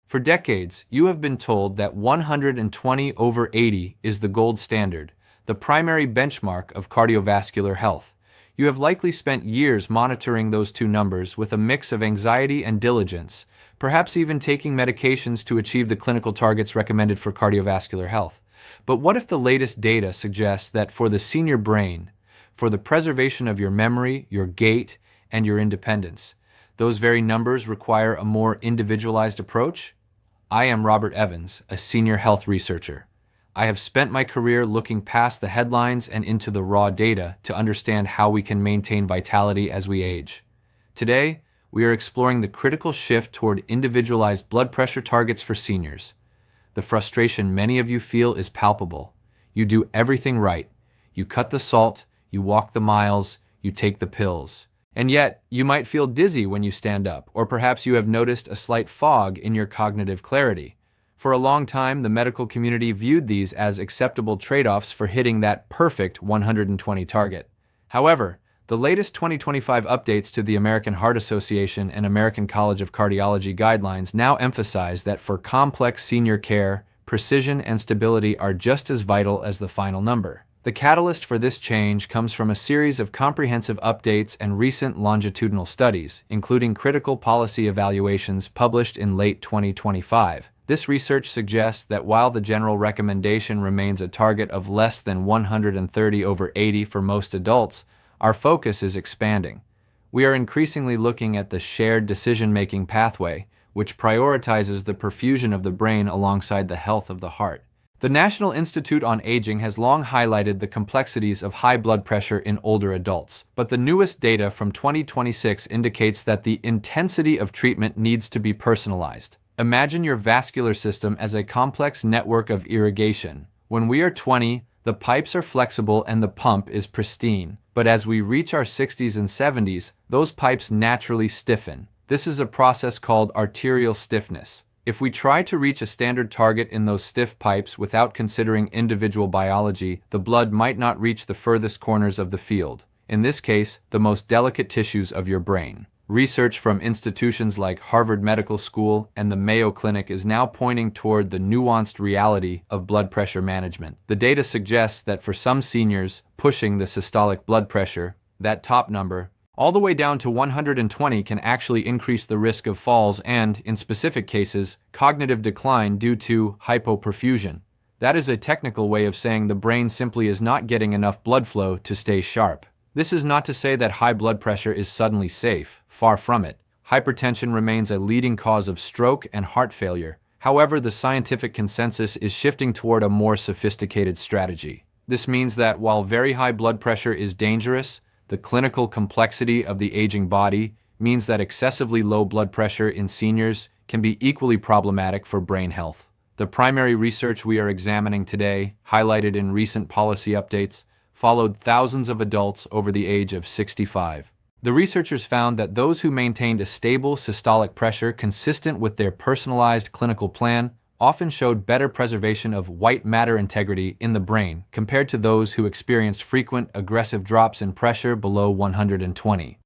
For decades, you have been told that 120/80 is the gold standard, the primary benchmark of cardiovascular health. You have likely spent years monitoring those two numbers with a mix of anxiety and diligence, perhaps even taking medications to achieve the clinical targets recommended for cardiovascular health. But what if the latest data suggests that for the senior brain, for the preservation of your memory, your gait, and your independence, those very numbers require a more individualized approach? I am Robert Evans, a senior health researcher. I have spent my career looking past the headlines and into the raw data to understand how we can maintain vitality as we age. Today, we are exploring the critical shift toward individualized blood pressure targets for seniors. The frustration many of you feel is palpable. You do everything right. You cut the salt, you walk the miles, you take the pills. And yet, you might feel dizzy when you stand up, or perhaps you have noticed a slight fog in your cognitive clarity. For a long time, the medical community viewed these as acceptable trade-offs for hitting that perfect 120 target. However, the latest 2025 updates to the American Heart Association and American College of Cardiology guidelines now emphasize that for complex senior care, precision and stability are just as vital as the final number. The catalyst for this change comes from a series of comprehensive updates and recent longitudinal studies, including critical policy evaluations published in late 2025. This research suggests that while the general recommendation remains a target of less than 130/80 for most adults, our focus is expanding. We are increasingly looking at the shared decision-making pathway, which prioritizes the perfusion of the brain alongside the health of the heart. The National Institute on Aging has long highlighted the complexities of high blood pressure in older adults, but the newest data from 2026 indicates that the intensity of treatment needs to be personalized. Imagine your vascular system as a complex network of irrigation. When we are 20, the pipes are flexible and the pump is pristine. But as we reach our 60s and 70s, those pipes naturally stiffen. This is a process called arterial stiffness. If we try to reach a standard target in those stiff pipes without considering individual biology, the blood might not reach the furthest corners of the field. In this case, the most delicate tissues of your brain. Research from institutions like Harvard Medical School and the Mayo Clinic is now pointing toward the nuanced reality of blood pressure management. The data suggests that for some seniors, pushing the systolic blood pressure, that top number, all the way down to 120 can actually increase the risk of falls and, in specific cases, cognitive decline due to hypoperfusion. That is a technical way of saying the brain simply is not getting enough blood flow to stay sharp. This is not to say that high blood pressure is suddenly safe. Far from it. Hypertension remains a leading cause of stroke and heart failure. However, the scientific consensus is shifting toward a more sophisticated strategy. This means that while very high blood pressure is dangerous, the clinical complexity of the aging body means that excessively low blood pressure in seniors can be equally problematic for brain health. The primary research we are examining today, highlighted in recent policy updates, followed thousands of adults over the age of 65. The researchers found that those who maintained a stable systolic pressure consistent with their personalized clinical plan often showed better preservation of white matter integrity in the brain compared to those who experienced frequent aggressive drops in pressure below 120.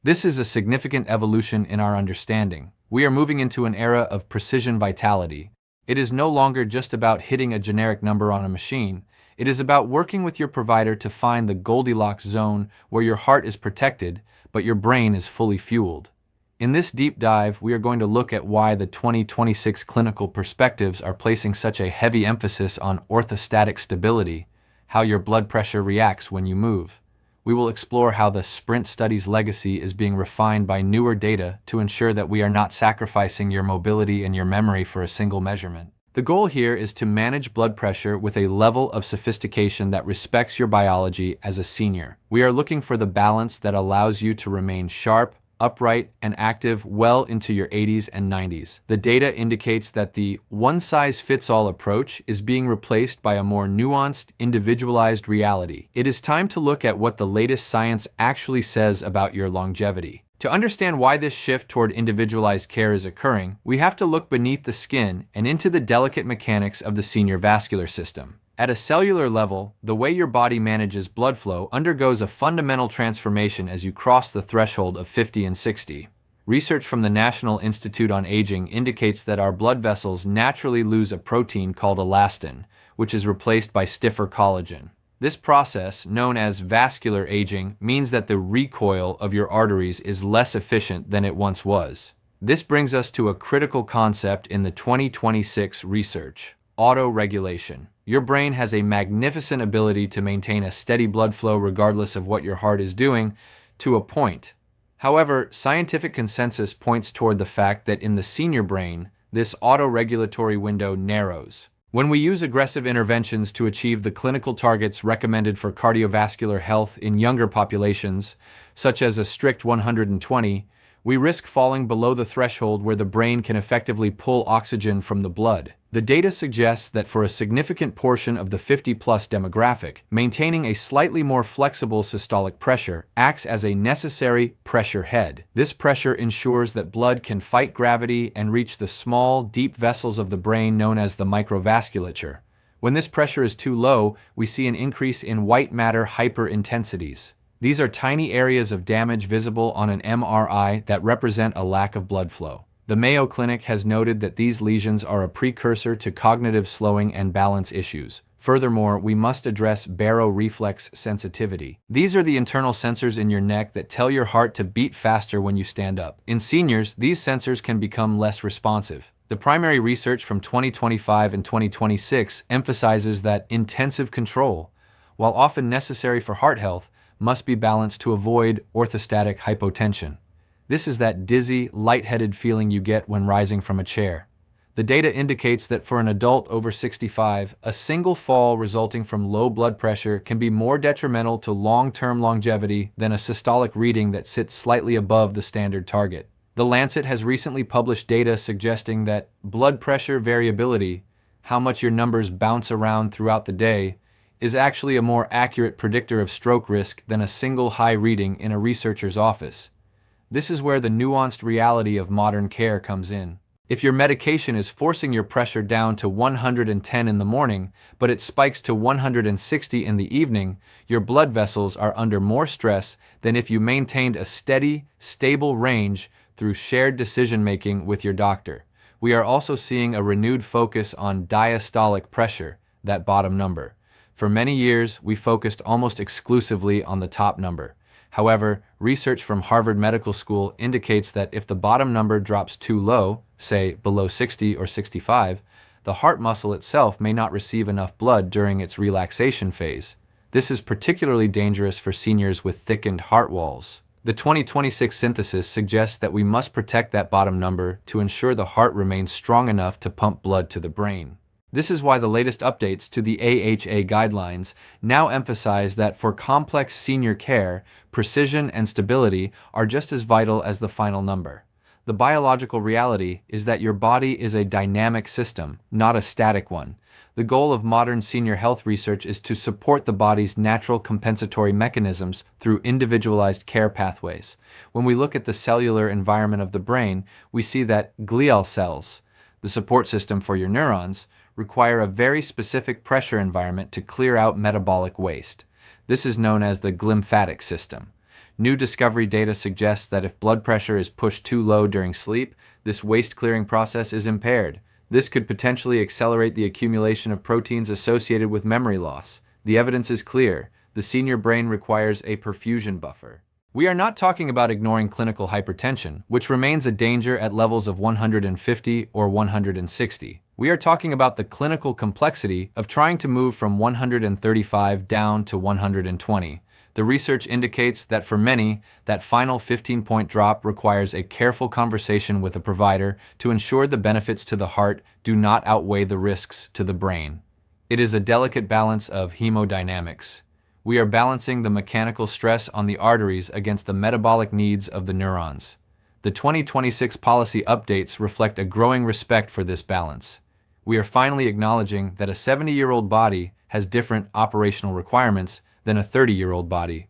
This is a significant evolution in our understanding. We are moving into an era of precision vitality. It is no longer just about hitting a generic number on a machine. It is about working with your provider to find the Goldilocks zone where your heart is protected, but your brain is fully fueled. In this deep dive, we are going to look at why the 2026 clinical perspectives are placing such a heavy emphasis on orthostatic stability, how your blood pressure reacts when you move. We will explore how the SPRINT study's legacy is being refined by newer data to ensure that we are not sacrificing your mobility and your memory for a single measurement. The goal here is to manage blood pressure with a level of sophistication that respects your biology as a senior. We are looking for the balance that allows you to remain sharp, upright, and active well into your 80s and 90s. The data indicates that the one-size-fits-all approach is being replaced by a more nuanced, individualized reality. It is time to look at what the latest science actually says about your longevity. To understand why this shift toward individualized care is occurring, we have to look beneath the skin and into the delicate mechanics of the senior vascular system. At a cellular level, the way your body manages blood flow undergoes a fundamental transformation as you cross the threshold of 50 and 60. Research from the National Institute on Aging indicates that our blood vessels naturally lose a protein called elastin, which is replaced by stiffer collagen. This process, known as vascular aging, means that the recoil of your arteries is less efficient than it once was. This brings us to a critical concept in the 2026 research: autoregulation. Your brain has a magnificent ability to maintain a steady blood flow regardless of what your heart is doing, to a point. However, scientific consensus points toward the fact that in the senior brain, this autoregulatory window narrows. When we use aggressive interventions to achieve the clinical targets recommended for cardiovascular health in younger populations, such as a strict 120, we risk falling below the threshold where the brain can effectively pull oxygen from the blood. The data suggests that for a significant portion of the 50-plus demographic, maintaining a slightly more flexible systolic pressure acts as a necessary pressure head. This pressure ensures that blood can fight gravity and reach the small, deep vessels of the brain known as the microvasculature. When this pressure is too low, we see an increase in white matter hyperintensities. These are tiny areas of damage visible on an MRI that represent a lack of blood flow. The Mayo Clinic has noted that these lesions are a precursor to cognitive slowing and balance issues. Furthermore, we must address baroreflex sensitivity. These are the internal sensors in your neck that tell your heart to beat faster when you stand up. In seniors, these sensors can become less responsive. The primary research from 2025 and 2026 emphasizes that intensive control, while often necessary for heart health, must be balanced to avoid orthostatic hypotension. This is that dizzy, lightheaded feeling you get when rising from a chair. The data indicates that for an adult over 65, a single fall resulting from low blood pressure can be more detrimental to long-term longevity than a systolic reading that sits slightly above the standard target. The Lancet has recently published data suggesting that blood pressure variability, how much your numbers bounce around throughout the day, is actually a more accurate predictor of stroke risk than a single high reading in a researcher's office. This is where the nuanced reality of modern care comes in. If your medication is forcing your pressure down to 110 in the morning, but it spikes to 160 in the evening, your blood vessels are under more stress than if you maintained a steady, stable range through shared decision-making with your doctor. We are also seeing a renewed focus on diastolic pressure, that bottom number. For many years, we focused almost exclusively on the top number. However, research from Harvard Medical School indicates that if the bottom number drops too low, say below 60 or 65, the heart muscle itself may not receive enough blood during its relaxation phase. This is particularly dangerous for seniors with thickened heart walls. The 2026 synthesis suggests that we must protect that bottom number to ensure the heart remains strong enough to pump blood to the brain. This is why the latest updates to the AHA guidelines now emphasize that for complex senior care, precision and stability are just as vital as the final number. The biological reality is that your body is a dynamic system, not a static one. The goal of modern senior health research is to support the body's natural compensatory mechanisms through individualized care pathways. When we look at the cellular environment of the brain, we see that glial cells, the support system for your neurons, require a very specific pressure environment to clear out metabolic waste. This is known as the glymphatic system. New discovery data suggests that if blood pressure is pushed too low during sleep, this waste-clearing process is impaired. This could potentially accelerate the accumulation of proteins associated with memory loss. The evidence is clear. The senior brain requires a perfusion buffer. We are not talking about ignoring clinical hypertension, which remains a danger at levels of 150 or 160. We are talking about the clinical complexity of trying to move from 135 down to 120. The research indicates that for many, that final 15-point drop requires a careful conversation with a provider to ensure the benefits to the heart do not outweigh the risks to the brain. It is a delicate balance of hemodynamics. We are balancing the mechanical stress on the arteries against the metabolic needs of the neurons. The 2026 policy updates reflect a growing respect for this balance. We are finally acknowledging that a 70-year-old body has different operational requirements than a 30-year-old body.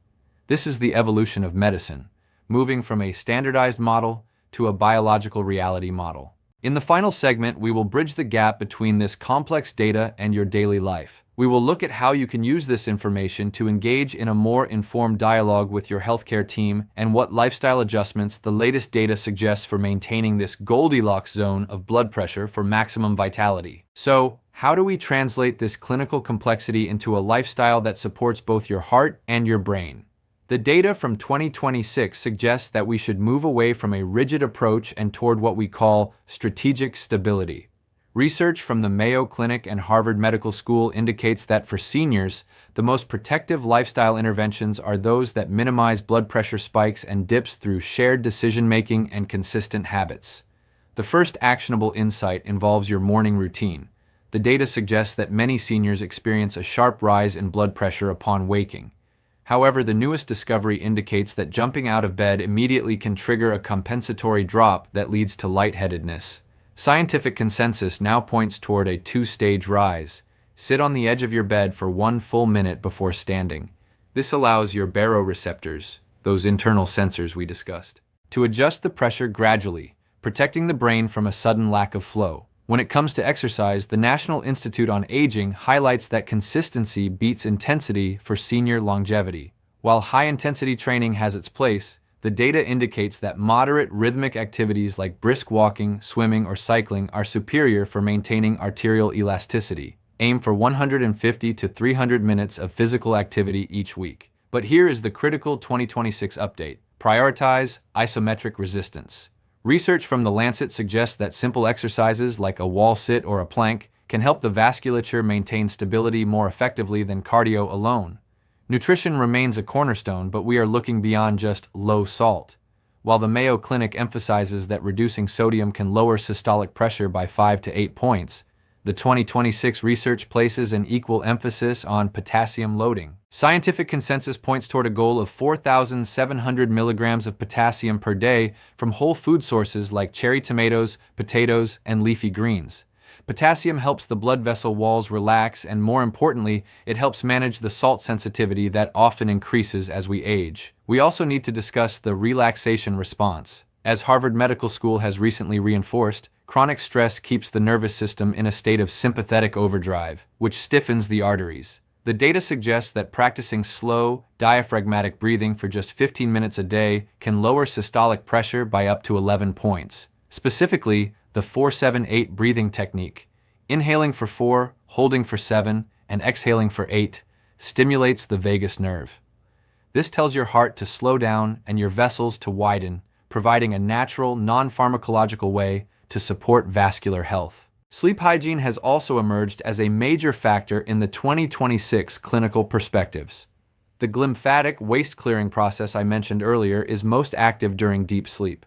This is the evolution of medicine, moving from a standardized model to a biological reality model. In the final segment, we will bridge the gap between this complex data and your daily life. We will look at how you can use this information to engage in a more informed dialogue with your healthcare team and what lifestyle adjustments the latest data suggests for maintaining this Goldilocks zone of blood pressure for maximum vitality. So, how do we translate this clinical complexity into a lifestyle that supports both your heart and your brain? The data from 2026 suggests that we should move away from a rigid approach and toward what we call strategic stability. Research from the Mayo Clinic and Harvard Medical School indicates that for seniors, the most protective lifestyle interventions are those that minimize blood pressure spikes and dips through shared decision-making and consistent habits. The first actionable insight involves your morning routine. The data suggests that many seniors experience a sharp rise in blood pressure upon waking. However, the newest discovery indicates that jumping out of bed immediately can trigger a compensatory drop that leads to lightheadedness. Scientific consensus now points toward a two-stage rise. Sit on the edge of your bed for 1 full minute before standing. This allows your baroreceptors, those internal sensors we discussed, to adjust the pressure gradually, protecting the brain from a sudden lack of flow. When it comes to exercise, the National Institute on Aging highlights that consistency beats intensity for senior longevity. While high-intensity training has its place, the data indicates that moderate rhythmic activities like brisk walking, swimming, or cycling are superior for maintaining arterial elasticity. Aim for 150 to 300 minutes of physical activity each week. But here is the critical 2026 update. Prioritize isometric resistance. Research from The Lancet suggests that simple exercises like a wall sit or a plank can help the vasculature maintain stability more effectively than cardio alone. Nutrition remains a cornerstone, but we are looking beyond just low salt. While the Mayo Clinic emphasizes that reducing sodium can lower systolic pressure by 5 to 8 points, the 2026 research places an equal emphasis on potassium loading. Scientific consensus points toward a goal of 4,700 milligrams of potassium per day from whole food sources like cherry tomatoes, potatoes, and leafy greens. Potassium helps the blood vessel walls relax, and more importantly, it helps manage the salt sensitivity that often increases as we age. We also need to discuss the relaxation response. As Harvard Medical School has recently reinforced, chronic stress keeps the nervous system in a state of sympathetic overdrive, which stiffens the arteries. The data suggests that practicing slow, diaphragmatic breathing for just 15 minutes a day can lower systolic pressure by up to 11 points. Specifically, the 4-7-8 breathing technique, inhaling for 4, holding for 7, and exhaling for 8, stimulates the vagus nerve. This tells your heart to slow down and your vessels to widen, providing a natural, non-pharmacological way to support vascular health. Sleep hygiene has also emerged as a major factor in the 2026 clinical perspectives. The glymphatic waste clearing process I mentioned earlier is most active during deep sleep.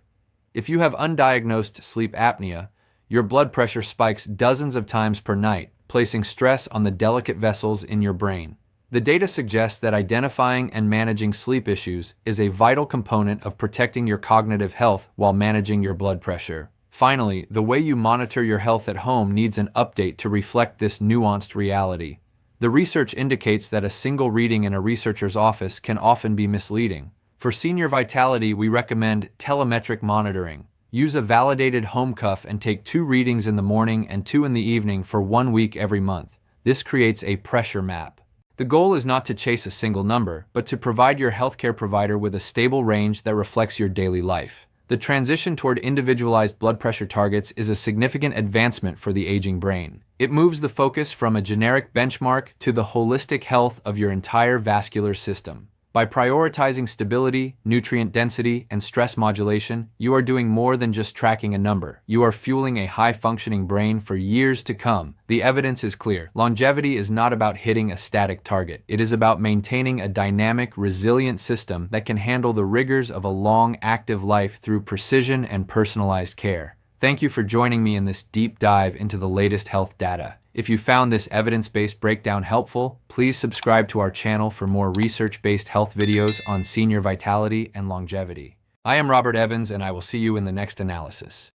If you have undiagnosed sleep apnea, your blood pressure spikes dozens of times per night, placing stress on the delicate vessels in your brain. The data suggests that identifying and managing sleep issues is a vital component of protecting your cognitive health while managing your blood pressure. Finally, the way you monitor your health at home needs an update to reflect this nuanced reality. The research indicates that a single reading in a researcher's office can often be misleading. For senior vitality, we recommend telemetric monitoring. Use a validated home cuff and take 2 readings in the morning and 2 in the evening for 1 week every month. This creates a pressure map. The goal is not to chase a single number, but to provide your healthcare provider with a stable range that reflects your daily life. The transition toward individualized blood pressure targets is a significant advancement for the aging brain. It moves the focus from a generic benchmark to the holistic health of your entire vascular system. By prioritizing stability, nutrient density, and stress modulation, you are doing more than just tracking a number. You are fueling a high-functioning brain for years to come. The evidence is clear. Longevity is not about hitting a static target. It is about maintaining a dynamic, resilient system that can handle the rigors of a long, active life through precision and personalized care. Thank you for joining me in this deep dive into the latest health data. If you found this evidence-based breakdown helpful, please subscribe to our channel for more research-based health videos on senior vitality and longevity. I am Robert Evans, and I will see you in the next analysis.